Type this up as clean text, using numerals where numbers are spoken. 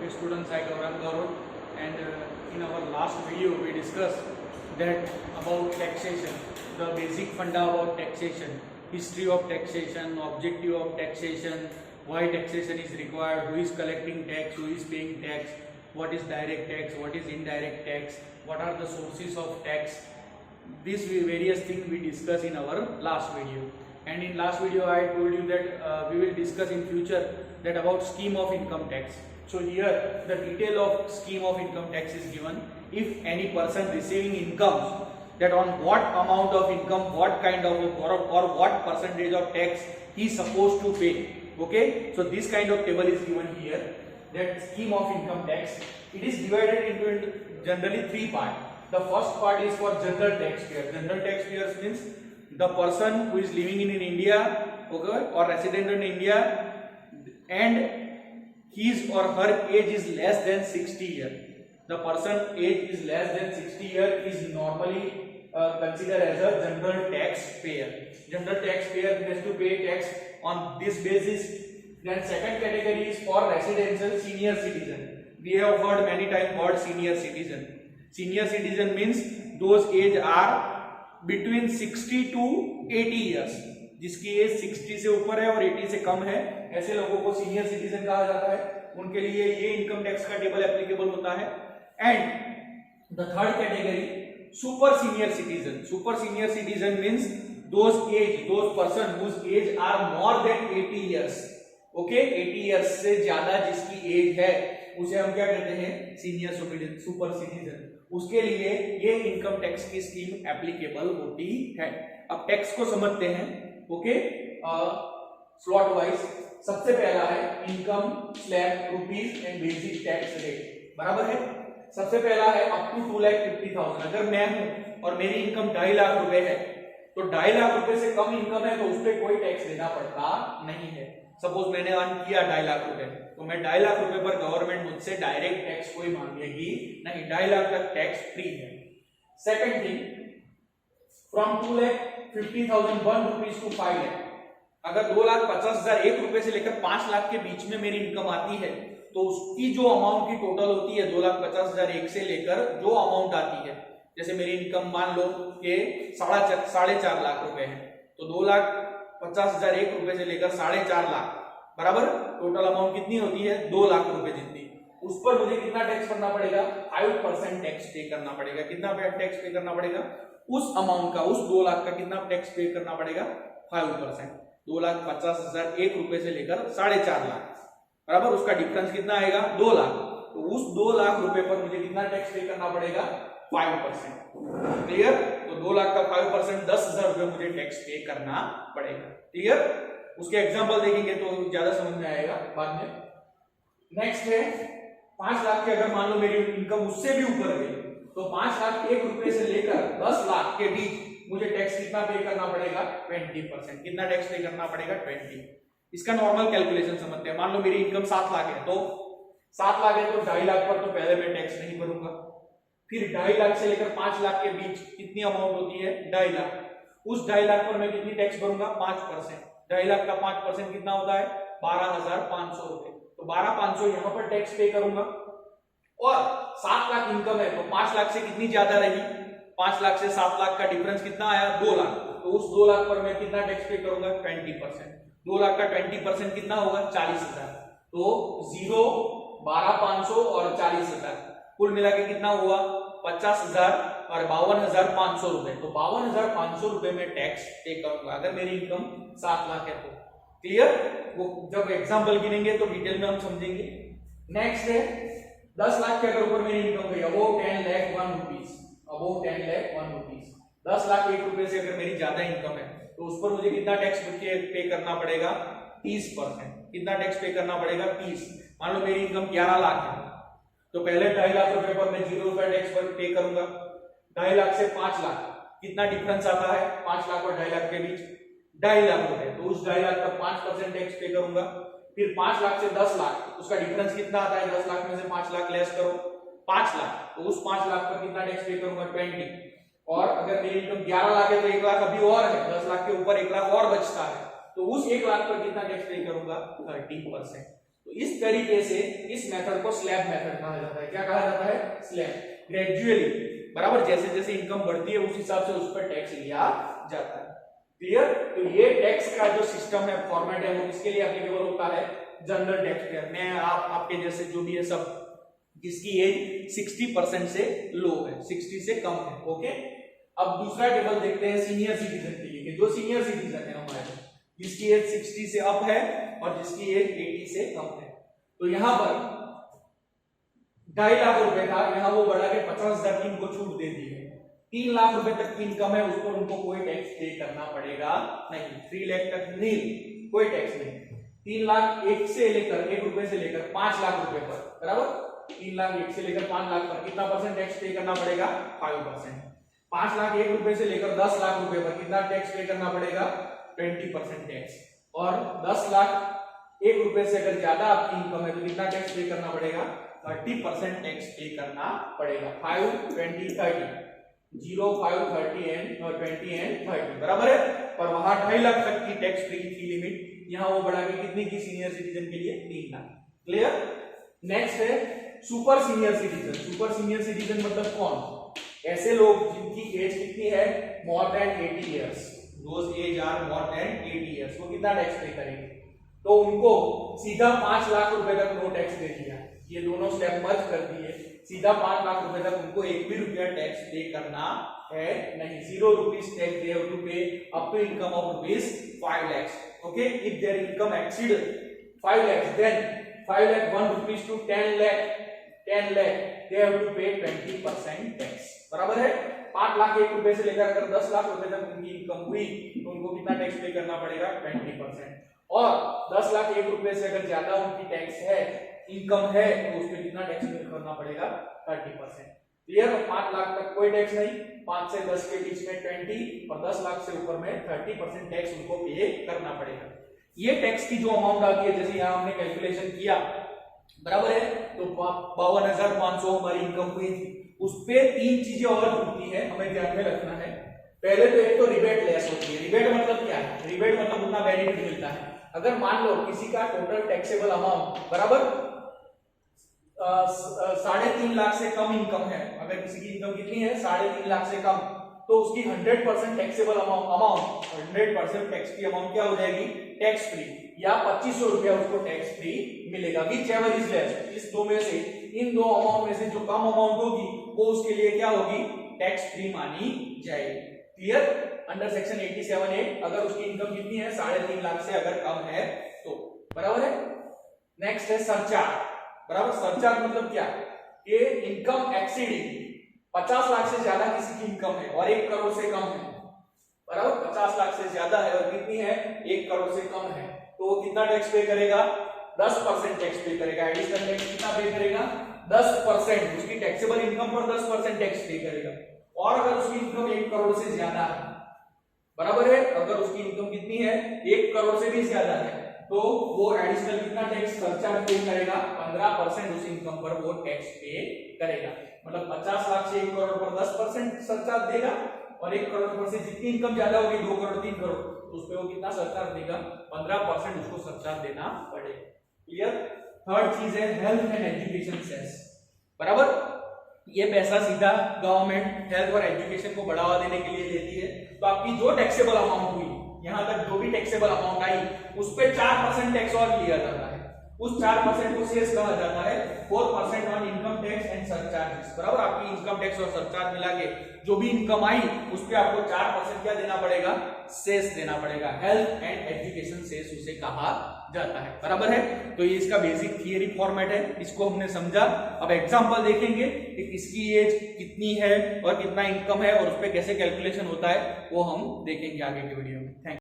Okay, students, I Gaurav Gaurav, and in our last video we discussed that about taxation, the basic funda about taxation, history of taxation, objective of taxation, why taxation is required, who is collecting tax, who is paying tax, what is direct tax, what is indirect tax, what are the sources of tax. These various things we discussed in our last video. And in last video I told you that we will discuss in future that about scheme of income tax. So here the detail of scheme of income tax is given. If any person receiving income, that on what amount of income, what kind of or what percentage of tax he is supposed to pay. Okay, so this kind of table is given here. That scheme of income tax, it is divided into generally three parts. The first part is for general taxpayer. General taxpayers means the person who is living in India, okay, or resident in India, and his or her age is less than 60 years. The person age is less than 60 years is normally considered as a general taxpayer. General taxpayer has to pay tax on this basis. Then second category is for residential senior citizen. We have heard many times word senior citizen. Senior citizen means those age are between 60 to 80 years. जिसकी as 60 से ऊपर है और 80 से कम है, ऐसे लोगों को सीनियर सिटीजन कहा जाता है. उनके लिए ये इनकम टैक्स का टेबल एप्लीकेबल होता है. And the third category super senior citizen. Super senior citizen means those person whose age are more than 80 years. Okay, 80 years से ज्यादा जिसकी एज है उसे हम क्या कहते हैं? Senior super citizen. उसके लिए ये इनकम टैक्स की स्कीम एप्लीकेबल होती है. अब टैक्स को समझते हैं. Okay, slot wise. सबसे पहला है income slab rupees and basic tax rate. बराबर है. सबसे पहला है अप टू 2,50,000. अगर मैं हूं और मेरी इनकम 2.5 लाख रुपए है तो 2.5 लाख रुपए से कम इनकम है तो उस पर कोई टैक्स देना पड़ता नहीं है. सपोज मैंने अर्न किया 2.5 लाख रुपए तो मैं 2.5 लाख रुपए पर गवर्नमेंट मुझसे डायरेक्ट टैक्स कोई मांगेगी नहीं. 2.5 लाख तक टैक्स फ्री है. Second thing, from 2,50,000 1 rupees to 5 lakh. अगर 2,50,000 1 रुपए से लेकर 5 लाख के बीच में मेरी इनकम आती है तो उसकी जो अमाउंट की टोटल होती है 2,50,000 1 से लेकर जो अमाउंट आती है, जैसे मेरी इनकम मान लो कि 4.5 लाख रुपए है तो 2,50,000 1 रुपए से लेकर 4.5 लाख बराबर टोटल अमाउंट कितनी होती है? 2 लाख रुपए जितनी. उस पर मुझे कितना टैक्स भरना पड़ेगा? 5% टैक्स पे करना पड़ेगा. कितना टैक्स पे करना पड़ेगा? उस अमाउंट का, उस 2 लाख का कितना टैक्स पे करना पड़ेगा? 5%. 2,50,000 1 रुपए से लेकर 4.5 लाख बराबर उसका डिफरेंस कितना आएगा? 2 लाख. तो उस 2 लाख रुपए पर मुझे कितना टैक्स पे करना पड़ेगा? 5%. क्लियर? तो 2 लाख का 5% 10,000 रुपए मुझे टैक्स पे करना पड़ेगा. क्लियर? उसके एग्जांपल देखेंगे तो ज्यादा समझ में आएगा बाद में. नेक्स्ट है 5 लाख के अगर मान लो मेरी इनकम उससे भी ऊपर गई तो 5 लाख 1 रुपए से लेकर 10 लाख के बीच मुझे टैक्स कितना पे करना पड़ेगा? 20%. कितना टैक्स पे करना पड़ेगा? 20. इसका नॉर्मल कैलकुलेशन समझते हैं. मान लो मेरी इनकम 7 लाख है तो 7 लाख है तो 2.5 लाख पर तो पहले मैं टैक्स नहीं भरूंगा. फिर 2.5 लाख से लेकर 5 लाख के बीच कितनी अमाउंट होती है? 2.5 लाख. उस 2.5 लाख पर मैं कितनी टैक्स भरूंगा? 5%. 2.5 लाख का 5% कितना होता है? 12,500 रुपए. तो 12,500 यहां पर टैक्स पे करूंगा. और 7 लाख इनकम है तो 5 लाख से कितनी ज्यादा रही? 5 लाख से 7 लाख का डिफरेंस कितना आया? 2 लाख. तो उस 2 लाख पर मैं कितना टैक्स पे करूंगा? 20%. 2 लाख का 20% कितना होगा? 40,000. तो 0, 12,500 और 40,000 कुल मिला के कितना हुआ? 50,000 और 52,500 रुपए. तो 52,500 रुपए में टैक्स पे करूंगा अगर मेरी इनकम 7 लाख है तो. क्लियर? वो जब एग्जांपल गिनेंगे तो डिटेल में हम समझेंगे. नेक्स्ट है 10 लाख के अगर ऊपर मेरी इनकम गई above 10 lakh 1 rupees. Above 10 lakh 1 rupees. 10 lakh 1 रुपए से अगर मेरी ज्यादा इनकम है तो उस पर मुझे कितना टैक्स पे करना पड़ेगा? 30%. कितना टैक्स पे करना पड़ेगा? 30. मान लो मेरी इनकम 11 लाख है तो पहले 2.5 लाख रुपए पर मैं 0 रुपए टैक्स पर पे करूंगा. 2.5 लाख से 5 लाख कितना डिफरेंस आता है? 5 लाख और 2.5 लाख के बीच 2.5 लाख रुपए. तो उस 2.5 लाख का 5% टैक्स पे करूंगा. फिर 5 लाख से 10 लाख उसका डिफरेंस कितना आता है? 10 लाख में से 5 लाख लेस करो 5 लाख. तो उस 5 लाख पर कितना टैक्स पे करूंगा? 20. और अगर मेरी इनकम 11 लाख है तो 1 लाख अभी और है. 10 लाख के ऊपर 1 लाख और बचता है तो उस 1 लाख पर कितना टैक्स पे करूंगा? 30%. तो इस तरीके से इस मेथड को स्लैब मेथड कहा जाता है। क्या कहा जाता है? स्लैब। ग्रेजुअली, बराबर, जैसे जैसे इनकम बढ़ती है उस हिसाब से उस पर टैक्स लिया जाता है। क्लियर? तो ये टैक्स का जो सिस्टम है, फॉर्मेट है, वो किसके लिए एप्लीकेबल होता है? General tax payer. मैं आपके जैसे जो भी है सब जिसकी एज 60% से लो है, 60 से कम है। ओके, अब दूसरा टेबल देखते हैं सीनियर सिटीजन के लिए, जो सीनियर सिटीजन है हमारे, जिसकी एज 60 से अप है और जिसकी एज 80 से कम है। तो यहां पर 2.5 लाख रुपए था, यहां वो बढ़ा के 50,000 की इनको छूट दे दी है। 3 लाख रुपए तक की इनकम है, उस पर उनको कोई टैक्स पे करना पड़ेगा नहीं। 3 लाख तक नहीं, कोई टैक्स नहीं। 3 लाख एक से लेकर 1 रुपए से लेकर 5 लाख रुपए पर, बराबर, 3 लाख 1 से लेकर 5 लाख पर कितना परसेंट टैक्स पे करना पड़ेगा? 5%। 5 लाख 1 रुपए से लेकर 10 लाख रुपए पर कितना टैक्स पे करना पड़ेगा? 20% टैक्स। और 10 लाख 1 रुपए से अगर ज्यादा आपकी इनकम है तो कितना टैक्स पे करना पड़ेगा? 30% टैक्स पे करना पड़ेगा। 5, 20, 30, 0, 5, 30 एंड 20 एंड 30, बराबर है। पर वहां 2.5 लाख तक की टैक्स फ्री थी लिमिट, यहाँ वो बढ़ा के कितनी की? सीनियर सिटीजन के लिए 3 लाख। क्लियर? नेक्स्ट है super senior citizen. Super senior citizen मतलब कौन? ऐसे लोग जिनकी एज कितनी है? More than 80 years. Those age are more than 80 years. वो कितना टैक्स पे करेंगे? तो उनको सीधा 5 लाख रुपए तक नो टैक्स दे दिया। ये दोनों स्टेप मर्ज कर दिए, सीधा 5 लाख रुपए तक उनको 1 भी रुपया टैक्स पे करना है नहीं। 0 rupees tax they have to pay up to income of rupees 5 lakhs. Okay, if their income exceed 5 lakhs, then 5 lakh 1 rupees to 10 lakh they have to pay 20% tax. बराबर है? 5 लाख 1 रुपए से लेकर अगर 10 लाख रुपए तक उनकी इनकम हुई तो उनको कितना टैक्स पे करना पड़ेगा? 20%। और 10 लाख 1 रुपए से अगर ज्यादा उनकी टैक्स है, इनकम है, तो उस पर कितना टैक्स पे करना पड़ेगा? 30%। क्लियर? 5 लाख तक कोई टैक्स नहीं, 5 से 10 के बीच में 20 और 10 लाख से ऊपर में 30% टैक्स उनको पे करना पड़ेगा। ये टैक्स की जो अमाउंट आती है, जैसे यहाँ हमने कैलकुलेशन किया, बराबर है, तो 52,500 हमारी इनकम हुई थी। उस पे 3 चीजें और जुड़ती है, हमें ध्यान में रखना है। पहले तो एक तो रिबेट लेस होती है। रिबेट मतलब क्या है? रिबेट मतलब उतना बेनिफिट मिलता है। अगर मान लो किसी का टोटल टैक्सेबल अमाउंट, बराबर, 3.5 लाख से कम इनकम है, अगर किसी की इनकम कितनी है? 3.5 लाख से कम, तो उसकी 100% टैक्सेबल अमाउंट 100% टैक्स की अमाउंट क्या हो जाएगी? टैक्स फ्री, या 2500 रुपया उसको टैक्स फ्री मिलेगा। विच एवर इज लेस, इस दो में से, इन दो अमाउंट में से जो कम अमाउंट होगी वो उसके लिए क्या होगी? टैक्स फ्री मानी जाएगी। क्लियर? अंडर सेक्शन 87A अगर उसकी इनकम कितनी है? 3.5 लाख से अगर कम है तो, बराबर है। नेक्स्ट है सरचार्ज, बराबर। सरचार्ज मतलब क्या? कि इनकम एक्सीडिंग 50 लाख से ज्यादा किसी की इनकम है और 1 करोड़ से कम है, बराबर, 50 लाख से ज्यादा है और कितनी है? 1 करोड़ से कम है, तो वो कितना टैक्स पे करेगा? 10% टैक्स पे करेगा। एडिशनल टैक्स कितना पे करेगा? 10%। उसकी टैक्सेबल इनकम पर 10% टैक्स पे करेगा। और अगर उसकी इनकम 1 करोड़ से ज्यादा है, बराबर है, अगर उसकी इनकम कितनी है? 1 करोड़ से भी ज्यादा है, तो वो एडिशनल कितना टैक्स सरचार्ज पे करेगा? 15% उस इनकम पर वो टैक्स पे करेगा। मतलब 50 लाख से 1 करोड़ पर 10% सरचार्ज देगा, और 1 करोड़ पर से जितनी इनकम ज्यादा होगी, 2 करोड़ 3 करोड़, तो उस पे वो कितना सरचार्ज देगा? 15% उसको सरचार्ज देना पड़ेगा। क्लियर? थर्ड चीज है हेल्थ एंड एजुकेशन सेस, बराबर। ये पैसा सीधा गवर्नमेंट हेल्थ और एजुकेशन को बढ़ावा देने के लिए देती है। तो आपकी जो टैक्सेबल अमाउंट हुई, यहां तक जो भी टैक्सेबल अमाउंट आई, उस पे 4% टैक्स और लिया जाता है। उस 4% को सेस कहा जाता है। 4% on income tax and surcharges, बराबर। आपकी इनकम टैक्स और सरचार्ज मिला के जो भी इनकम आई, उस पे आपको 4% क्या देना पड़ेगा? सेस देना पड़ेगा। हेल्थ एंड एजुकेशन सेस उसे कहा जाता है, बराबर है। तो ये इसका बेसिक थियरी फॉर्मेट है, इसको हमने समझा। अब एग्जांपल देखेंगे कि किसकी एज कितनी है और कितना इनकम है और उस पे कैसे कैलकुलेशन होता है, वो हम देखेंगे आगे के वीडियो में। Thank you.